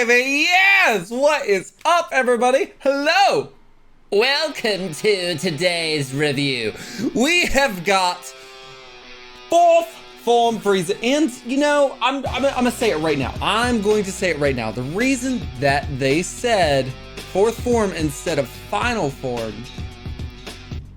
baby, yes! What is up, everybody? Hello! Welcome to today's review. We have got 4th form Frieza, and you know, I'm gonna say it right now. I'm going to say it right now. The reason that they said 4th form instead of final form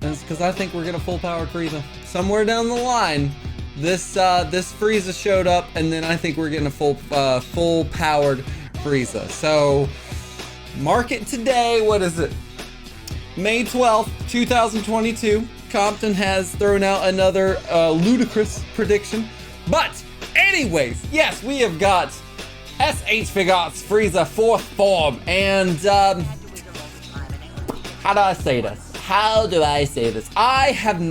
is because I think we're gonna full power Frieza. Somewhere down the line, this Frieza showed up, and then I think we're getting a full powered Frieza. So mark it today. What is it? May 12th, 2022. Compton has thrown out another ludicrous prediction. But anyways, yes, we have got SH Figuarts Frieza 4th form, and how do I say this? I haven't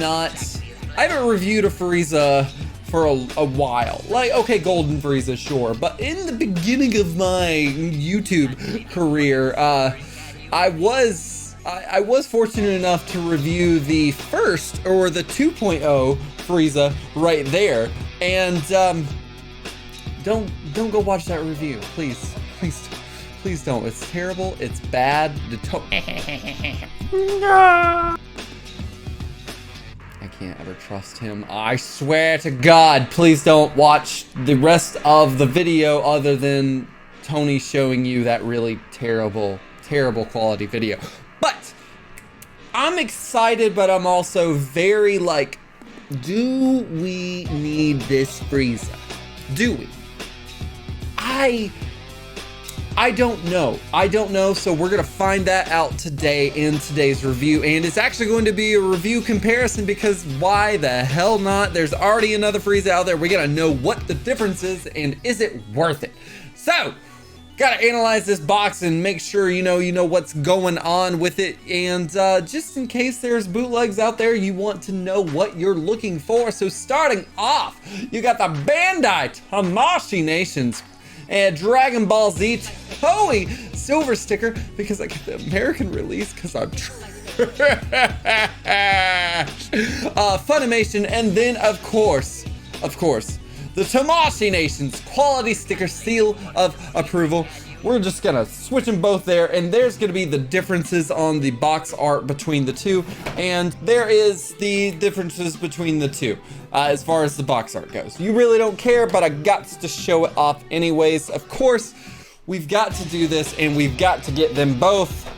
reviewed a Frieza for a while. Like, okay, Golden Frieza, sure, but in the beginning of my YouTube career, I was fortunate enough to review the first, or the 2.0 Frieza right there, and don't go watch that review, please don't. It's terrible, it's bad. I can't ever trust him. I swear to God, please don't watch the rest of the video other than Tony showing you that really terrible quality video. But I'm excited, but I'm also very like, do we need this Frieza? Do we? I don't know, so we're gonna find that out today in today's review, and it's actually going to be a review comparison because why the hell not? There's already another Frieza out there. We're gonna know what the difference is, and is it worth it? So, gotta analyze this box and make sure you know what's going on with it, and just in case there's bootlegs out there, you want to know what you're looking for. So starting off, you got the Bandai Tamashii Nations and Dragon Ball Z Toei silver sticker because I got the American release because I'm trash. Funimation, and then of course, the Tamashii Nations quality sticker seal of approval. We're just gonna switch them both there, and there's gonna be the differences on the box art between the two, and there is the differences between the two as far as the box art goes. You really don't care, but I got to show it off anyways. Of course, we've got to do this, and we've got to get them both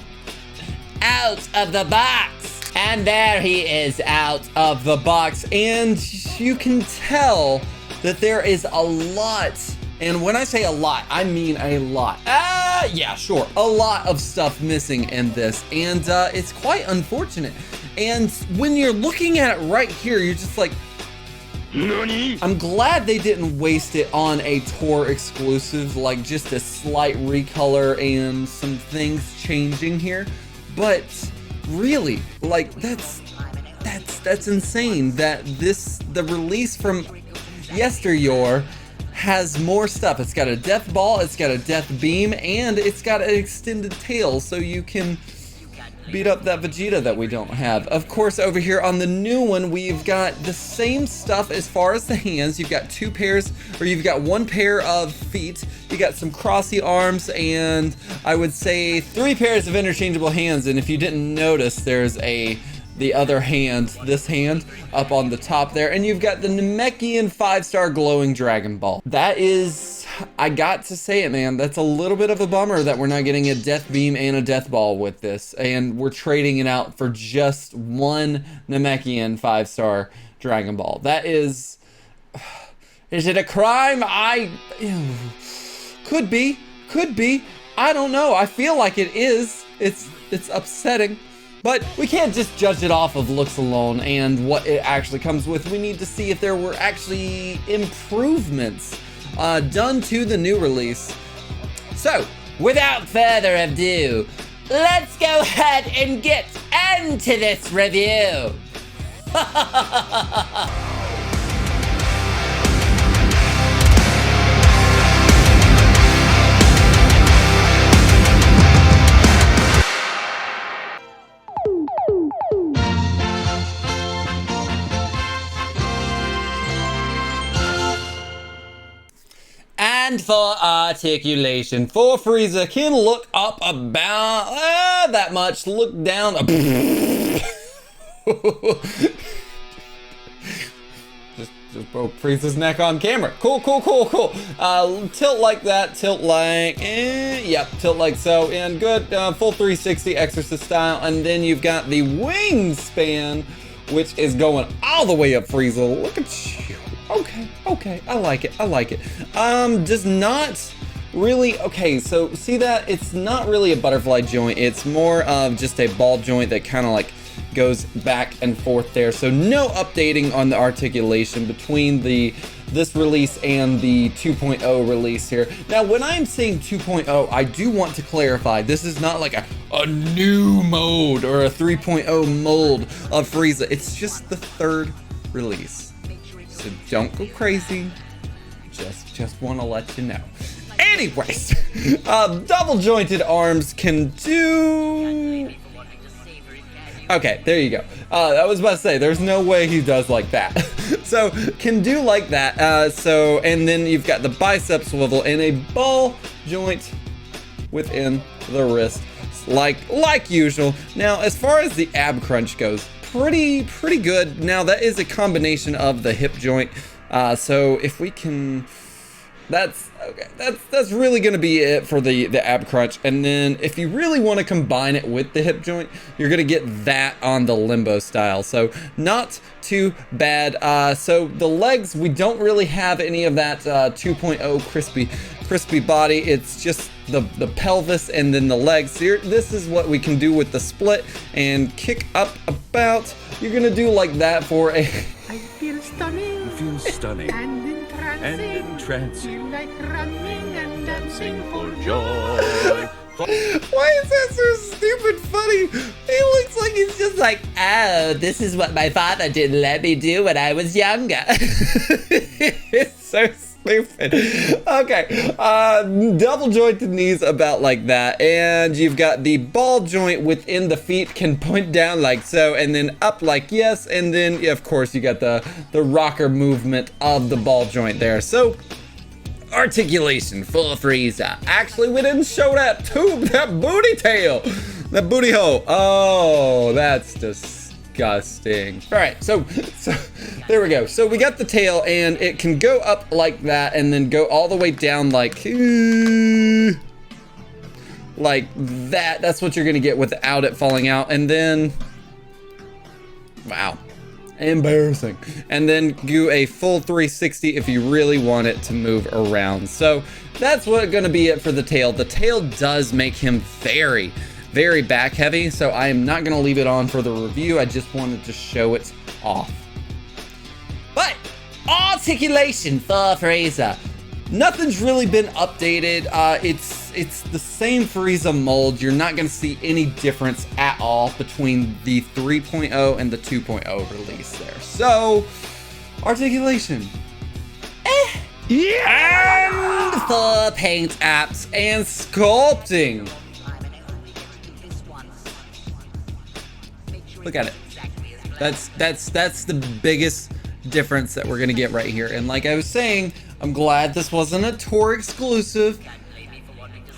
out of the box. And there he is out of the box, and you can tell that there is a lot, and when I say a lot, I mean a lot. Yeah, sure, a lot of stuff missing in this, and it's quite unfortunate. And when you're looking at it right here, you're just like, NANI? I'm glad they didn't waste it on a tour exclusive, like just a slight recolor and some things changing here. But really, like that's insane that the release from yesteryear has more stuff. It's got a death ball, it's got a death beam, and it's got an extended tail, so you can beat up that Vegeta that we don't have. Of course, over here on the new one, we've got the same stuff as far as the hands. You've got you've got one pair of feet, you got some crossy arms, and I would say 3 pairs of interchangeable hands. And if you didn't notice, there's the other hand, this hand, up on the top there. And you've got the Namekian 5-star glowing Dragon Ball. That is, I got to say it, man, that's a little bit of a bummer that we're not getting a Death Beam and a Death Ball with this. And we're trading it out for just one Namekian 5-star Dragon Ball. That is it a crime? Could be. I don't know. I feel like it is. It's upsetting. But we can't just judge it off of looks alone and what it actually comes with. We need to see if there were actually improvements done to the new release. So, without further ado, let's go ahead and get into this review. And for Articulation for Frieza can look up about that much, look down. Just broke Frieza's neck on camera. Cool. Tilt like that, tilt like, yep, tilt like so, and good, full 360 exorcist style, and then you've got the wingspan, which is going all the way up Frieza. Look at you. Okay, I like it. Does not really, okay, so see that? It's not really a butterfly joint, it's more of just a ball joint that kind of like goes back and forth there. So no updating on the articulation between this release and the 2.0 release here. Now, when I'm saying 2.0, I do want to clarify, this is not like a new mode or a 3.0 mold of Frieza. It's just the 3rd release. So don't go crazy. Just want to let you know. Anyways, double jointed arms can do... Okay, there you go. I was about to say, there's no way he does like that. So, can do like that. And then you've got the bicep swivel and a ball joint within the wrist, like usual. Now, as far as the ab crunch goes, pretty good. Now, that is a combination of the hip joint. So, if we can... That's really gonna be it for the ab crunch. And then if you really want to combine it with the hip joint, you're gonna get that on the limbo style. So not too bad. So the legs, we don't really have any of that 2.0 crispy body. It's just the pelvis and then the legs. Here, this is what we can do with the split and kick up about. You're gonna do like that for a... I feel stunning. You feel stunning. And entrancing. Feel like running and dancing for joy. Why is that so stupid funny? He looks like he's just like, oh, this is what my father didn't let me do when I was younger. It's so stupid. Okay, double jointed knees about like that, and you've got the ball joint within the feet can point down like so, and then up like yes, and then of course you got the rocker movement of the ball joint there. So articulation for Frieza. Actually, we didn't show that booty tail, that booty hole. Oh, that's disgusting. All right, so there we go. So we got the tail, and it can go up like that, and then go all the way down like that. That's what you're gonna get without it falling out, and then wow. Embarrassing. And then do a full 360 if you really want it to move around. So that's what gonna be it for the tail. The tail does make him very back heavy, so I am not gonna leave it on for the review. I just wanted to show it off. But articulation for Frieza. Nothing's really been updated. It's the same Frieza mold. You're not gonna see any difference at all between the 3.0 and the 2.0 release there. So, articulation. Yeah! And for paint apps and sculpting. Look at it. That's the biggest difference that we're gonna get right here. And like I was saying, I'm glad this wasn't a tour exclusive.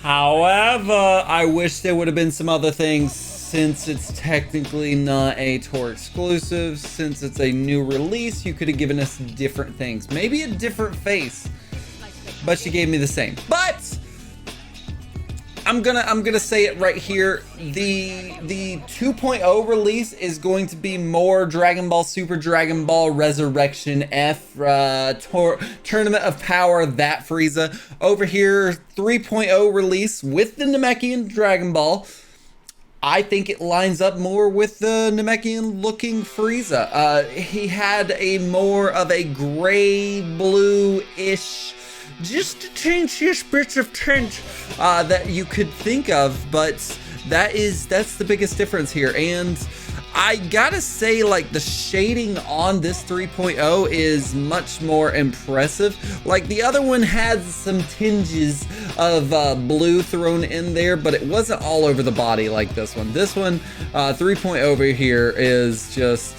However, I wish there would have been some other things, since it's technically not a tour exclusive. Since it's a new release, you could have given us different things. Maybe a different face, but she gave me the same. But I'm gonna say it right here. The 2.0 release is going to be more Dragon Ball Super, Dragon Ball Resurrection F, Tournament of Power, that Frieza. Over here, 3.0 release with the Namekian Dragon Ball. I think it lines up more with the Namekian looking Frieza. He had a more of a gray blue-ish, just a tintish bits of tint that you could think of, but that's the biggest difference here. And I gotta say, like, the shading on this 3.0 is much more impressive. Like, the other one had some tinges of blue thrown in there, but it wasn't all over the body like this one. This one, 3.0 over here, is just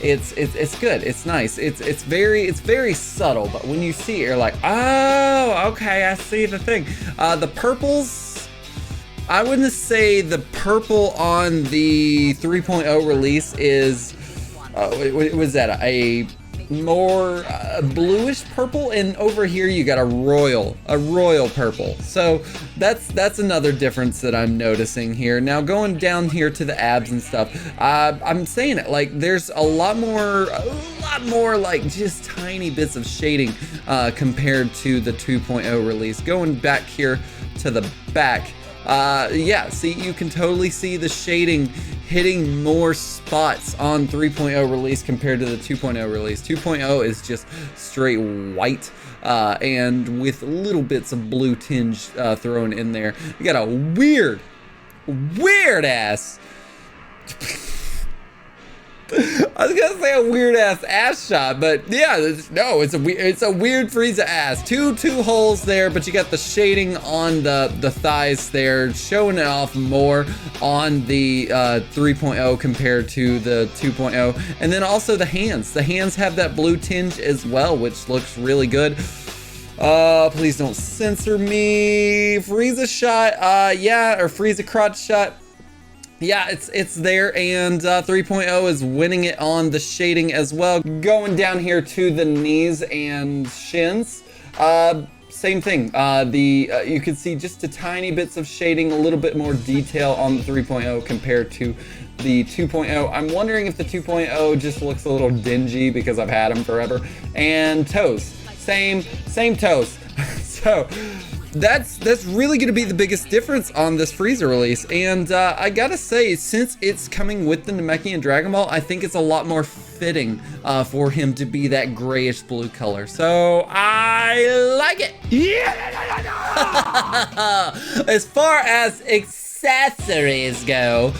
it's good. It's nice. It's very subtle, but when you see it, you're like, oh, okay, I see the thing. The purples, I wouldn't say the purple on the 3.0 release is what was that, a more bluish purple, and over here you got a royal purple. So that's another difference that I'm noticing here. Now going down here to the abs and stuff, I'm saying it like there's a lot more like just tiny bits of shading compared to the 2.0 release. Going back here to the back, yeah, see, you can totally see the shading hitting more spots on 3.0 release compared to the 2.0 release. 2.0 is just straight white and with little bits of blue tinge thrown in there. You got a weird ass I was gonna say a weird ass shot, but yeah, no, it's a weird Frieza ass. Two holes there, but you got the shading on the thighs there, showing it off more on the 3.0 compared to the 2.0. And then also the hands. The hands have that blue tinge as well, which looks really good. Please don't censor me. Frieza shot, yeah, or Frieza crotch shot. Yeah, it's there, and 3.0 is winning it on the shading as well. Going down here to the knees and shins, same thing. You can see just a tiny bits of shading, a little bit more detail on the 3.0 compared to the 2.0. I'm wondering if the 2.0 just looks a little dingy because I've had them forever. And toes, same toes. So that's really going to be the biggest difference on this Frieza release. And I gotta say, since it's coming with the Namekian Dragon Ball, I think it's a lot more fitting for him to be that grayish blue color. So I like it. Yeah. As far as accessories go,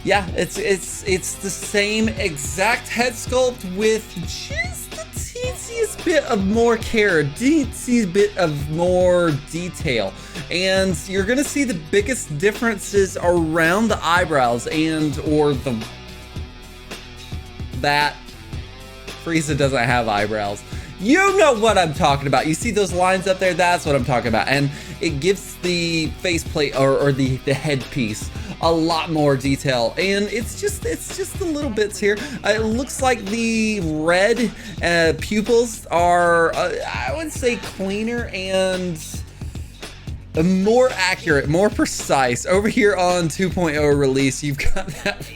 yeah, it's the same exact head sculpt with just the teeniest bit of more care, teeniest bit of more detail. And you're gonna see the biggest differences around the eyebrows or that Frieza doesn't have eyebrows. You know what I'm talking about. You see those lines up there? That's what I'm talking about. And it gives the faceplate or the headpiece a lot more detail. And it's just the little bits here. It looks like the red pupils are, I would say, cleaner and more accurate, more precise. Over here on 2.0 release, you've got that.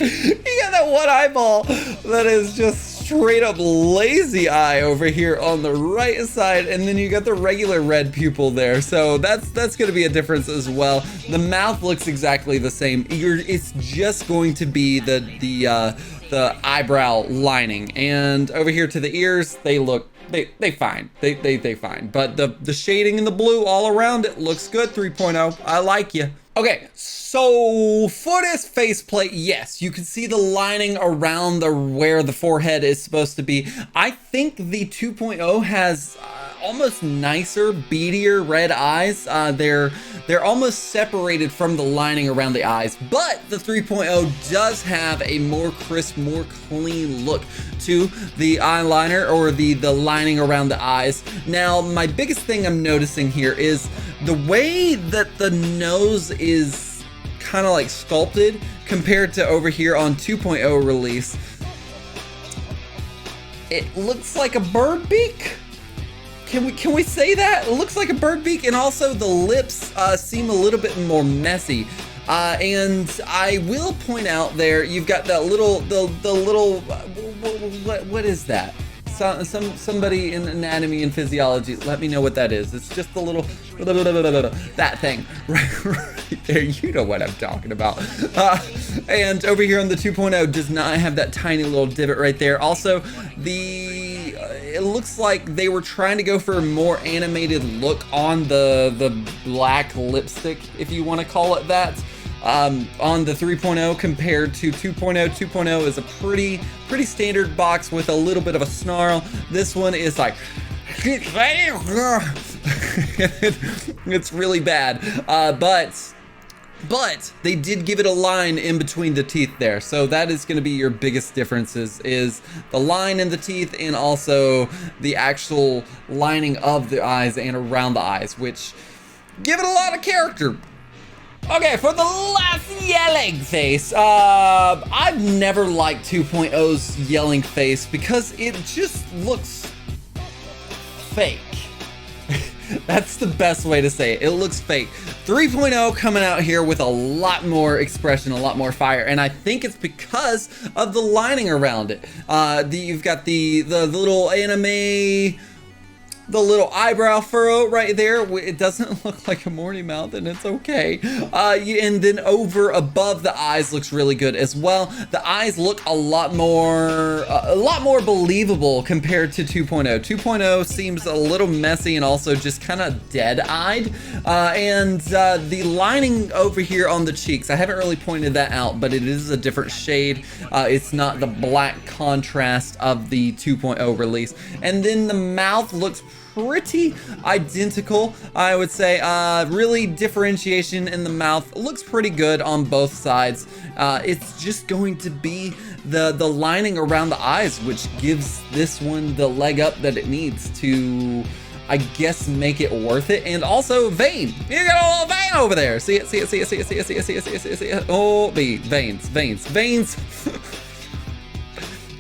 You got that one eyeball that is just straight up lazy eye over here on the right side, and then you got the regular red pupil there. So that's gonna be a difference as well. The mouth looks exactly the same. It's just going to be the eyebrow lining. And over here to the ears, they look they fine. They fine. But the shading in the blue all around it looks good. 3.0. I like you. Okay, so for this faceplate, yes, you can see the lining around where the forehead is supposed to be. I think the 2.0 has almost nicer, beadier red eyes. They're almost separated from the lining around the eyes, but the 3.0 does have a more crisp, more clean look to the eyeliner or the lining around the eyes. Now, my biggest thing I'm noticing here is the way that the nose is kind of like sculpted compared to over here on 2.0 release. It looks like a bird beak. Can we say that? It looks like a bird beak, and also the lips seem a little bit more messy. And I will point out there, you've got that little, what is that? Somebody in anatomy and physiology, let me know what that is. It's just the little, that thing right there. You know what I'm talking about. And over here on the 2.0 does not have that tiny little divot right there. Also, it looks like they were trying to go for a more animated look on the black lipstick, if you want to call it that. On the 3.0 compared to 2.0. 2.0 is a pretty standard box with a little bit of a snarl. This one is like, it's really bad. But But they did give it a line in between the teeth there. So that is going to be your biggest differences, is the line in the teeth and also the actual lining of the eyes and around the eyes, which give it a lot of character. Okay, for the last yelling face, I've never liked 2.0's yelling face because it just looks fake. That's the best way to say it. It looks fake. 3.0 coming out here with a lot more expression, a lot more fire, and I think it's because of the lining around it. You've got the little anime, the little eyebrow furrow right there. It doesn't look like a Morty mouth, and it's okay. And then over above the eyes looks really good as well. The eyes look a lot more believable compared to 2.0. 2.0 seems a little messy and also just kind of dead-eyed. And the lining over here on the cheeks, I haven't really pointed that out, but it is a different shade. It's not the black contrast of the 2.0 release. And then the mouth looks pretty identical, I would say. Really, differentiation in the mouth looks pretty good on both sides. It's just going to be the lining around the eyes, which gives this one the leg up that it needs to, I guess, make it worth it. And also vein. You got a little vein over there. See it, see it, see it, see it, see it, see it, see it, see it, see it. Oh, veins, veins, veins.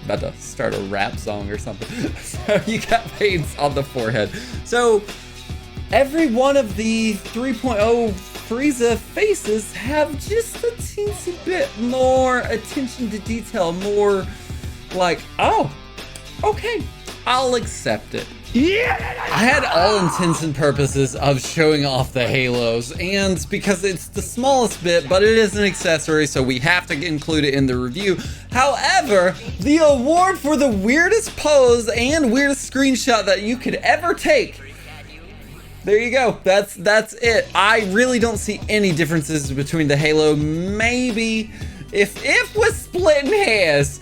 About to start a rap song or something. So you got veins on the forehead. So every one of the 3.0 Frieza faces have just a teensy bit more attention to detail, more like, oh, okay, I'll accept it. Yeah! I had all intents and purposes of showing off the halos, and because it's the smallest bit, but it is an accessory, so we have to include it in the review. However, the award for the weirdest pose and weirdest screenshot that you could ever take, there you go. That's it. I really don't see any differences between the halo. Maybe if we're splitting hairs,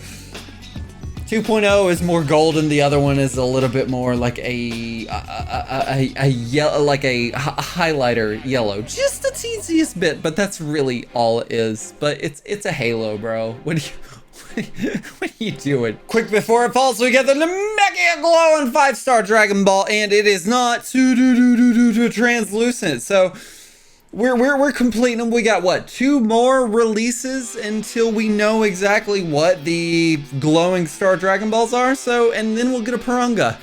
2.0 is more golden. The other one is a little bit more like a yellow, like a highlighter yellow, just the teasiest bit. But that's really all it is. But it's a halo, bro. What are you doing? Quick before it falls, we get the Namekian glowing 5-star Dragon Ball, and it is not translucent. So we're completing them. We got what, 2 more releases until we know exactly what the glowing star Dragon Balls are. So, and then we'll get a Purunga,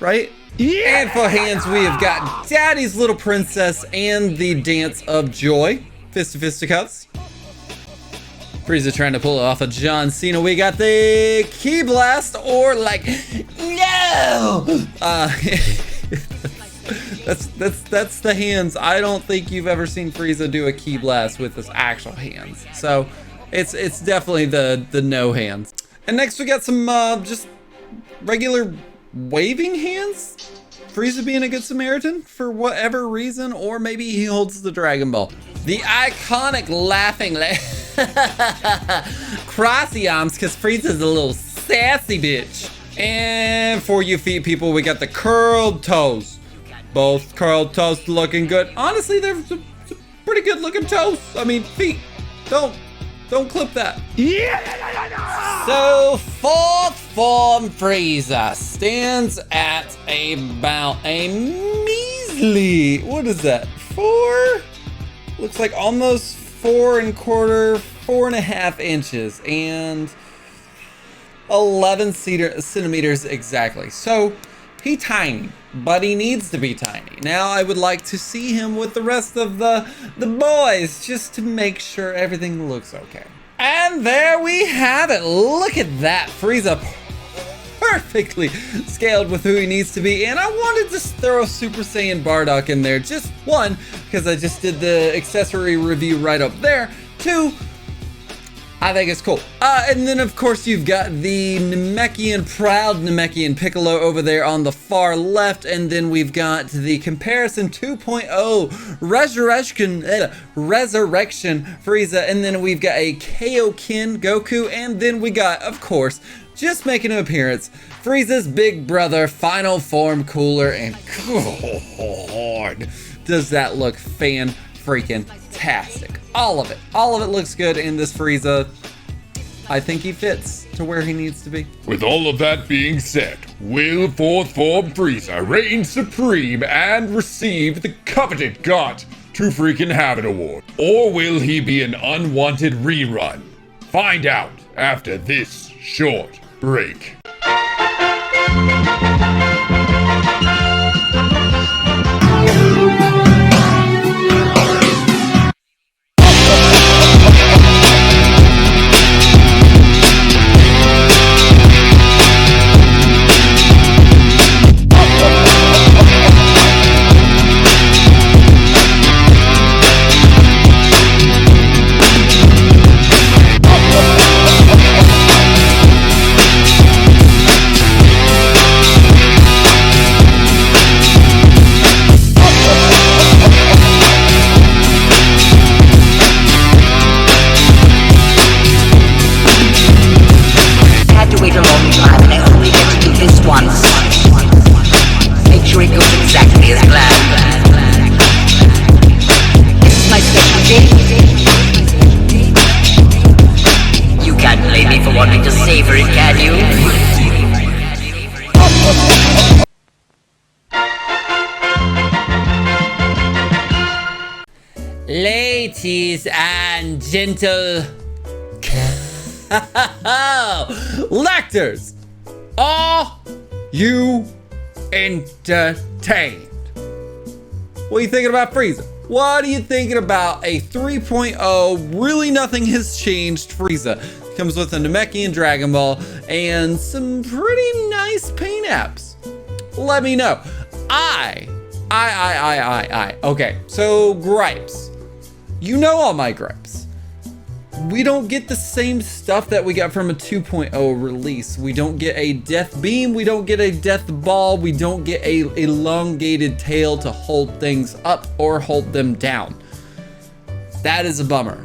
right? Yeah. And for hands, we have got Daddy's Little Princess and the Dance of Joy, fist to fisticuffs. Frieza trying to pull off a John Cena. We got the Ki Blast, or like, no! That's the hands. I don't think you've ever seen Frieza do a Ki Blast with his actual hands. So it's definitely the no hands. And next we got some just regular waving hands. Frieza being a good Samaritan for whatever reason, or maybe he holds the Dragon Ball. The iconic laughing crossy arms, because Frieza's a little sassy bitch. And for you feet people, we got the curled toes. Both curled toes looking good. Honestly, they're pretty good looking toes. I mean, feet. Don't clip that. Yeah. So, 4th form Frieza stands at about a measly, what is that? 4? Looks like almost 4 1/4, 4.5 inches, and 11 centimeters exactly. So, he's tiny, but he needs to be tiny. Now I would like to see him with the rest of the boys, just to make sure everything looks okay. And there we have it. Look at that. Frieza perfectly scaled with who he needs to be. And I wanted to throw Super Saiyan Bardock in there. Just 1, because I just did the accessory review right up there. 2, I think it's cool. And then of course you've got the proud Namekian Piccolo over there on the far left, and then we've got the comparison 2.0 Resurrection Frieza, and then we've got a Kaioken Goku, and then we got, of course, just making an appearance, Frieza's big brother, Final Form Cooler, and God, does that look fan-freaking-tastic. fantastic. All of it looks good in this Frieza. I think he fits to where he needs to be. With all of that being said, will fourth form Frieza reign supreme and receive the coveted Got to freaking have it award? Or will he be an unwanted rerun? Find out after this short break. Ladies and gentle lectors, are you entertained? What are you thinking about Frieza? What are you thinking about a 3.0, really nothing has changed Frieza? Comes with a Namekian Dragon Ball and some pretty nice paint apps. Let me know. Okay, so gripes. You know all my gripes. We don't get the same stuff that we got from a 2.0 release. We don't get a death beam, we don't get a death ball, we don't get a elongated tail to hold things up or hold them down. That is a bummer.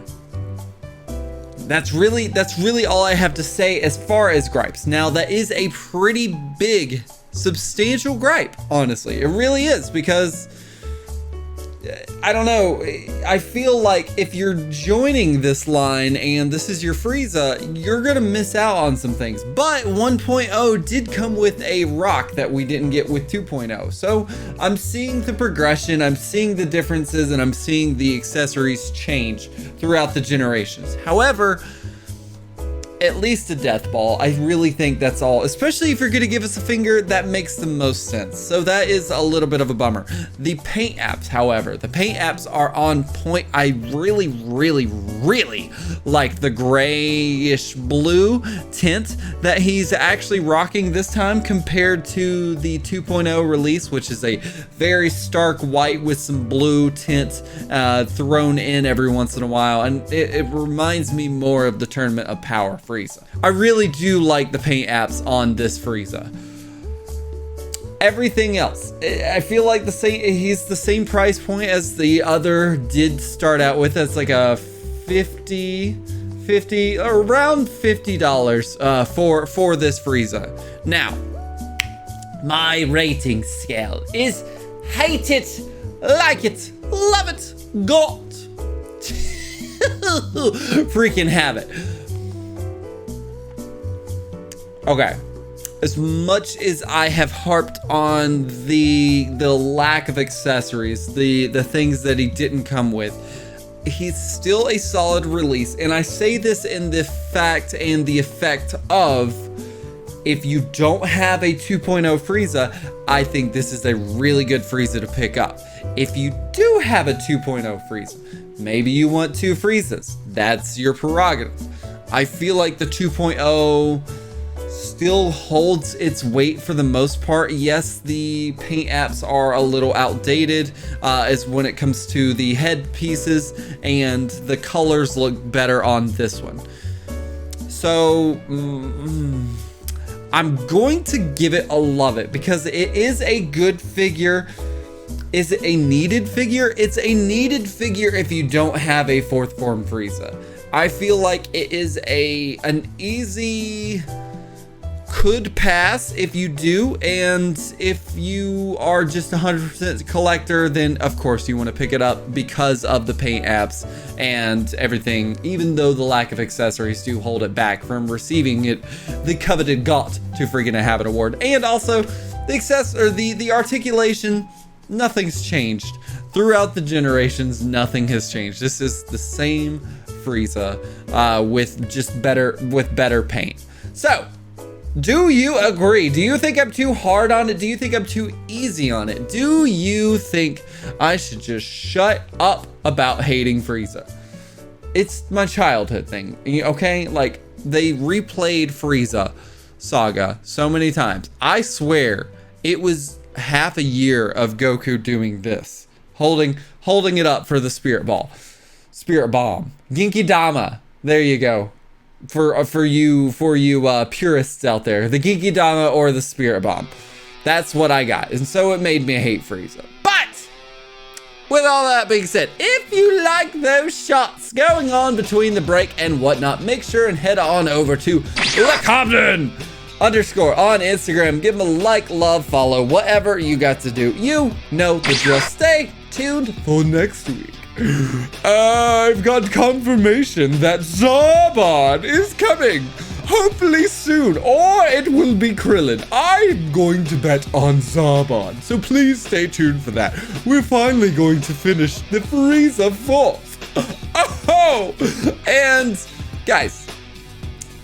That's really all I have to say as far as gripes. Now that is a pretty big, substantial gripe, honestly. It really is, because I don't know, I feel like if you're joining this line and this is your Frieza, you're gonna miss out on some things. But 1.0 did come with a rock that we didn't get with 2.0. So I'm seeing the progression, I'm seeing the differences, and I'm seeing the accessories change throughout the generations. However, at least a death ball. I really think that's all, especially if you're gonna give us a finger, that makes the most sense. So that is a little bit of a bummer. The paint apps, however, the paint apps are on point. I really like the grayish blue tint that he's actually rocking this time compared to the 2.0 release, which is a very stark white with some blue tint thrown in every once in a while. And it reminds me more of the Tournament of Power Frieza. I really do like the paint apps on this Frieza. Everything else, I feel like he's the same price point as the other did start out with. It's like a around $50 for this Frieza. Now, my rating scale is hate it, like it, love it, got freaking have it. Okay, as much as I have harped on the lack of accessories, the things that he didn't come with, he's still a solid release. And I say this in the fact and the effect of, if you don't have a 2.0 Frieza, I think this is a really good Frieza to pick up. If you do have a 2.0 Frieza, maybe you want two Friezas, that's your prerogative. I feel like the 2.0 still holds its weight for the most part. Yes, the paint apps are a little outdated as when it comes to the head pieces, and the colors look better on this one. So I'm going to give it a love it, because it is a good figure. Is it a needed figure? It's a needed figure if you don't have a fourth form Frieza. I feel like it is an easy could pass if you do, and if you are just 100% collector, then of course you want to pick it up because of the paint apps and everything, even though the lack of accessories do hold it back from receiving the coveted got to freaking have it award. And also the articulation, nothing's changed throughout the generations. Nothing has changed. This is the same Frieza with better paint. So, do you agree? Do you think I'm too hard on it? Do you think I'm too easy on it? Do you think I should just shut up about hating Frieza? It's my childhood thing, okay? Like, they replayed Frieza Saga so many times. I swear it was half a year of Goku doing this, holding it up for the Spirit Bomb. Genki Dama. There you go. For you purists out there, the Genki Dama or the Spirit Bomb. That's what I got, and so it made me hate Frieza. But with all that being said, if you like those shots going on between the break and whatnot, make sure and head on over to LeCompton _ on Instagram. Give him a like, love, follow, whatever you got to do. You know the drill. Stay tuned for next week. I've got confirmation that Zarbon is coming, hopefully soon, or it will be Krillin. I'm going to bet on Zarbon, so please stay tuned for that. We're finally going to finish the Frieza 4th. Oh! And guys,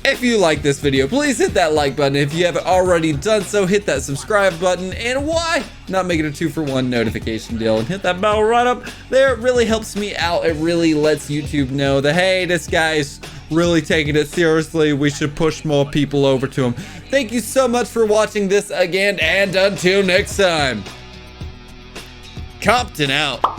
if you like this video, please hit that like button. If you haven't already done so, hit that subscribe button. And why not make it a 2-for-1 notification deal and hit that bell right up there? It really helps me out. It really lets YouTube know that, hey, this guy's really taking it seriously. We should push more people over to him. Thank you so much for watching this again, and until next time, Compton out.